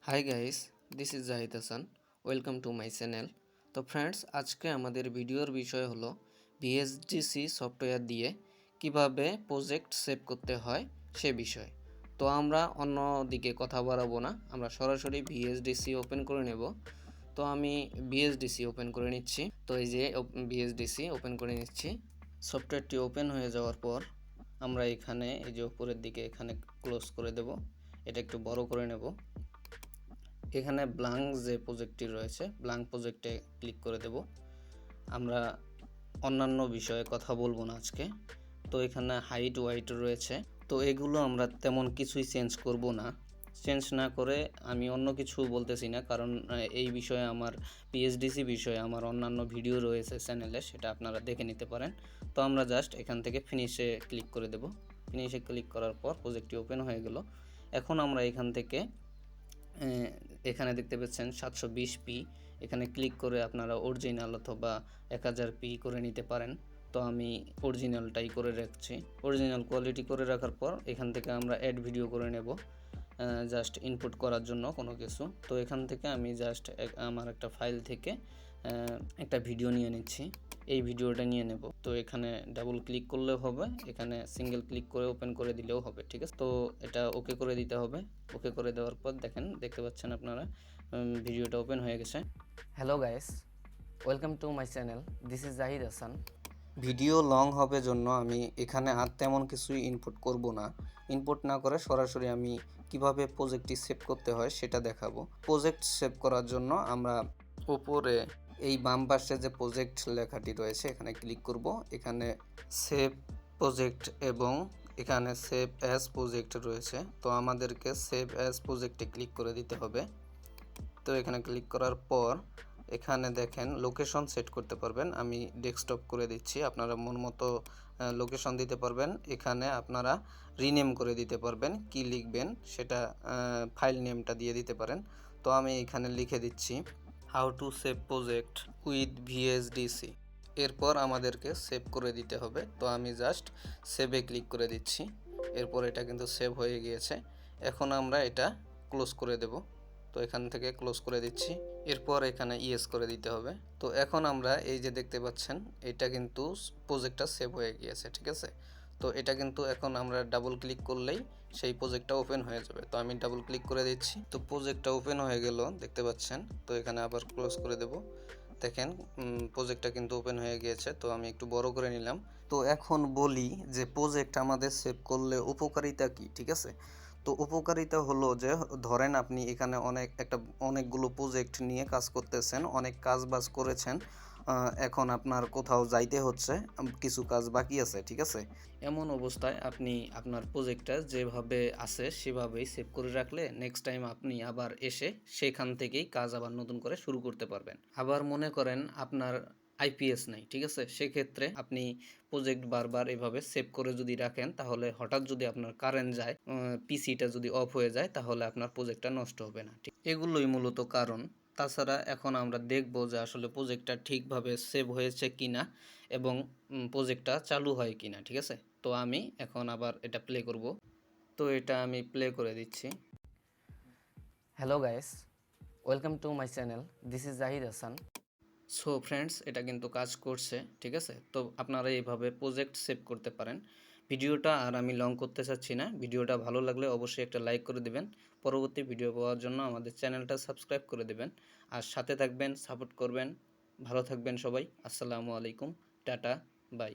Hi guys, this is Zahid Hasan. Welcome to my channel. তো friends, আজকে আমাদের ভিডিওর বিষয় হলো ভিএসডিসি সফটওয়্যার দিয়ে কিভাবে প্রজেক্ট সেভ করতে হয় সে বিষয়। তো আমরা অন্য দিকে কথা বাড়াবো না, আমরা সরাসরি ভিএসডিসি ওপেন করে নেব। তো আমি ভিএসডিসি ওপেন করে নিচ্ছি। তো এই যে ভিএসডিসি ওপেন করে নিচ্ছি। সফটওয়্যারটি ওপেন হয়ে যাওয়ার পর আমরা এখানে এই যে উপরের দিকে এখানে ক্লোজ করে দেব। এটা একটু বড় করে নেব। এখানে ব্ল্যাঙ্ক যে প্রজেক্টটি রয়েছে, ব্ল্যাঙ্ক প্রজেক্টে ক্লিক করে দেব। আমরা অন্যান্য বিষয়ে কথা বলবো না আজকে। তো এখানে হাইট ওয়াইট রয়েছে, তো এগুলো আমরা তেমন কিছুই চেঞ্জ করব না। চেঞ্জ না করে আমি অন্য কিছু বলতেছি না, কারণ এই বিষয়ে আমার পিএইচডিসি বিষয়ে আমার অন্যান্য ভিডিও রয়েছে চ্যানেলে, সেটা আপনারা দেখে নিতে পারেন। তো আমরা জাস্ট এখান থেকে ফিনিশে ক্লিক করে দেব। ফিনিশে ক্লিক করার পর প্রজেক্টটি ওপেন হয়ে গেল। এখন আমরা এখান থেকে এখানে দেখতে পাচ্ছেন 720p, এখানে ক্লিক করে আপনারা অরিজিনাল অথবা 1000p করে নিতে পারেন। তো আমি অরিজিনালটাই করে রাখছি। অরিজিনাল কোয়ালিটি করে রাখার পর এখান থেকে আমরা অ্যাড ভিডিও করে নেব, জাস্ট ইনপুট করার জন্য কোনো কিছু। তো এখান থেকে আমি জাস্ট আমার একটা ফাইল থেকে একটা ভিডিও নিয়ে নিচ্ছি। এই ভিডিওটা নিয়ে নেব। তো এখানে ডাবল ক্লিক করলেও হবে, এখানে সিঙ্গেল ক্লিক করে ওপেন করে দিলেও হবে, ঠিক আছে। তো এটা ওকে করে দিতে হবে। ওকে করে দেওয়ার পর দেখতে পাচ্ছেন আপনারা ভিডিওটা ওপেন হয়ে গেছে। Hello guys, welcome to my channel, this is Zahid Hasan. Video long হবে জন্য আমি এখানে আর তেমন কিছুই ইনপুট করব না। ইনপুট না করে সরাসরি আমি কিভাবে প্রজেক্টটি সেভ করতে হয় সেটা দেখাবো। প্রজেক্ট সেভ করার জন্য আমরা উপরে এই বাম পাশে যে প্রজেক্ট লেখাটি রয়েছে এখানে ক্লিক করব। এখানে সেভ প্রজেক্ট এবং এখানে সেভ অ্যাজ প্রজেক্ট রয়েছে। তো আমাদেরকে সেভ অ্যাজ প্রজেক্টে ক্লিক করে দিতে হবে। তো এখানে ক্লিক করার পর এখানে দেখেন লোকেশন সেট করতে পারবেন। আমি ডেস্কটপ করে দিচ্ছি, আপনারা মন মতো লোকেশন দিতে পারবেন। এখানে আপনারা রিনেম করে দিতে পারবেন, কি লিখবেন সেটা ফাইল নেমটা দিয়ে দিতে পারেন। তো আমি এখানে লিখে দিচ্ছি how to save project with VSDC. এরপর আমাদেরকে সেভ করে দিতে হবে। তো আমি জাস্ট সেভে ক্লিক করে দিচ্ছি। এরপর এটা কিন্তু সেভ হয়ে গিয়েছে। এখন আমরা এটা ক্লোজ করে দেব। তো এখান থেকে ক্লোজ করে দিচ্ছি। এরপর এখানে ইয়েস করে দিতে হবে। তো এখন আমরা এই যে দেখতে পাচ্ছেন এটা কিন্তু প্রজেক্টটা সেভ হয়ে গিয়েছে, ঠিক আছে। তো এটা কিন্তু এখন আমরা ডাবল ক্লিক করলেই সেই প্রজেক্টটা ওপেন হয়ে যাবে। তো আমি ডাবল ক্লিক করে দিচ্ছি। তো প্রজেক্টটা ওপেন হয়ে গেল দেখতে পাচ্ছেন। তো এখানে আবার ক্লোজ করে দেব। দেখেন প্রজেক্টটা কিন্তু ওপেন হয়ে গিয়েছে। তো আমি একটু বড় করে নিলাম। তো এখন বলি যে প্রজেক্ট আমাদের সেভ করলে উপকারিতা কি, ঠিক আছে। তো উপকারিতা হলো যে ধরেন আপনি এখানে অনেকগুলো প্রজেক্ট নিয়ে কাজ করতেছেন, অনেক কাজ বাজ করেছেন, এখন আপনার কোথাও যাইতে হচ্ছে, কিছু কাজ বাকি আছে, ঠিক আছে। এমন অবস্থায় আপনি আপনার প্রজেক্টটা যেভাবে আছে সেভাবেই সেভ করে রাখলে নেক্সট টাইম আপনি আবার এসে সেখান থেকেই কাজ আবার নতুন করে শুরু করতে পারবেন। আবার মনে করেন আপনার আইপিএস নাই, ঠিক আছে, সেক্ষেত্রে আপনি প্রজেক্ট বারবার এভাবে সেভ করে যদি রাখেন, তাহলে হঠাৎ যদি আপনার কারেন্ট যায়, পিসিটা যদি অফ হয়ে যায়, তাহলে আপনার প্রজেক্টটা নষ্ট হবে না। ঠিক এগুলোই মূলত কারণ। তাছাড়া এখন আমরা দেখব যে আসলে প্রজেক্টটা ঠিকভাবে সেভ হয়েছে কিনা এবং প্রজেক্টটা চালু হয় কিনা, ঠিক আছে। তো আমি এখন আবার এটা প্লে করব। তো এটা আমি প্লে করে দিচ্ছি। Hello guys, welcome to my channel, this is Zahid Hasan. So friends, এটা কিন্তু কাজ করছে, ঠিক আছে। তো আপনারা এইভাবে প্রজেক্ট সেভ করতে পারেন। ভিডিওটা আর আমি লং করতে চাচ্ছি না। ভিডিওটা ভালো লাগলে অবশ্যই একটা লাইক করে দিবেন। পরবর্তী ভিডিও পাওয়ার জন্য আমাদের চ্যানেলটা সাবস্ক্রাইব করে দিবেন। আর সাথে থাকবেন, সাপোর্ট করবেন। ভালো থাকবেন সবাই। আসসালামু আলাইকুম, টাটা, বাই।